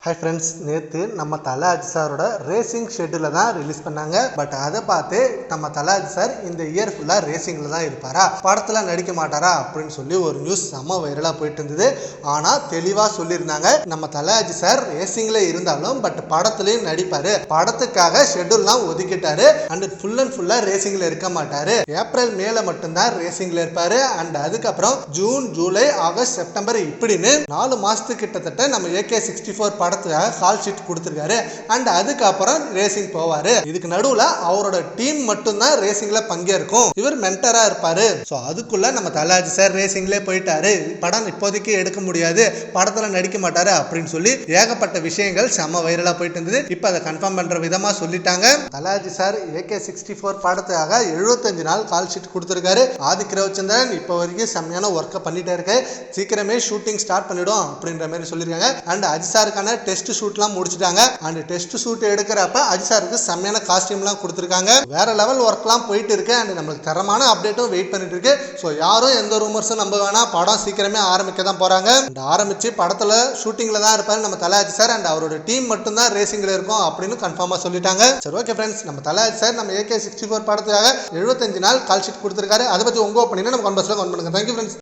Hi friends, நேற்று நம்ம தல அஜித் சாரோட ரேசிங் ஷெட்டில் தான் ரிலீஸ் பண்ணாங்க. பட் அதை பார்த்து நம்ம தல அஜித் சார் இந்த இயர் ஃபுல்லாக ரேசிங்கில் தான் இருப்பாரா, படத்தில் நடிக்க மாட்டாரா அப்படின்னு சொல்லி ஒரு நியூஸ் செம்ம வைரலாக போயிட்டு இருந்தது. ஆனால் தெளிவாக சொல்லியிருந்தாங்க, நம்ம தல அஜித் சார் ரேசிங்கில் இருந்தாலும் பட் படத்துலையும் நடிப்பார். படத்துக்காக ஷெட்யூல்லாம் ஒதுக்கிட்டாரு. அண்ட் ஃபுல்லாக ரேசிங்கில் இருக்க மாட்டார். ஏப்ரல் மேல மட்டும்தான் ரேசிங்கில் இருப்பார். அண்ட் அதுக்கப்புறம் ஜூன், ஜூலை, ஆகஸ்ட், செப்டம்பர் இப்படின்னு 4 மாதத்துக்கு கிட்டத்தட்ட நம்ம AK-64 படத்துக்காக கால் ஷீட் கொடுத்துருக்காரு. அண்ட் அதுக்கப்புறம் ரேசிங் போவாரு. இதுக்கு நடுவுல அவரோட டீம் மட்டும்தான் ரேசிங்ல பங்கேற்கும். இவர் மென்டரா இருப்பாரு. ஸோ அதுக்குள்ள நம்ம தல அஜித் சார் ரேசிங்லேயே போயிட்டாரு, படம் இப்போதைக்கு எடுக்க முடியாது, படத்துல நடிக்க மாட்டாரு அப்படின்னு சொல்லி ஏகப்பட்ட விஷயங்கள் செம்ம வைரலா போயிட்டு இருந்தது. இப்போ அதை கன்ஃபார்ம் பண்ற விதமா சொல்லிட்டாங்க. தல அஜித் சார் AK-64 படத்துக்காக 75 நாள் கால் ஷீட் கொடுத்துருக்காரு. ஆதித்ய ரவிச்சந்திரன் இப்போ வரைக்கும் செம்மையான ஒர்க்கை பண்ணிட்டே இருக்கு. சீக்கிரமே ஷூட்டிங் ஸ்டார்ட் பண்ணிடும் அப்படின்ற மாதிரி சொல்லியிருக்காங்க. அண்ட் அஜித் சாருக்கான டெஸ்ட் ஷூட்லாம் முடிச்சிட்டாங்க. அண்ட் டெஸ்ட் ஷூட் எடுக்கிறப்ப அஜித் சாருக்கு செம்மையான காஸ்டியூம்லாம் கொடுத்துருக்காங்க. வேற லெவல் ஒர்க்லாம் போயிட்டு இருக்கு. அண்ட் நம்மளுக்கு தரமான அப்டேட்டும் வெயிட் பண்ணிட்டு இருக்கு. ஸோ யாரும் எந்த ரூமர்ஸும் நம்ப வேணாம். படம் சீக்கிரமே ஆரம்பிக்க தான் போறாங்க. அண்ட் ஆரம்பிச்சு படத்துல ஷூட்டிங்ல தான் இருப்பாரு நம்ம தல அஜித் சார். அண்ட் அவரோட டீம் மட்டும் தான் ரேசிங்ல இருக்கும் அப்படின்னு கன்ஃபார்மா சொல்லிட்டாங்க. சரி, ஓகே ஃப்ரெண்ட்ஸ், நம்ம தல அஜித் சார் நம்ம AK-64 படத்துக்காக 75 நாள் கால் ஷீட் கொடுத்துருக்காரு. அதை பத்தி உங்க ஒப்பீனியனை நம்ம கமெண்ட் பாக்ஸ்ல கமெண்ட் பண்ணுங்க. Thank you friends.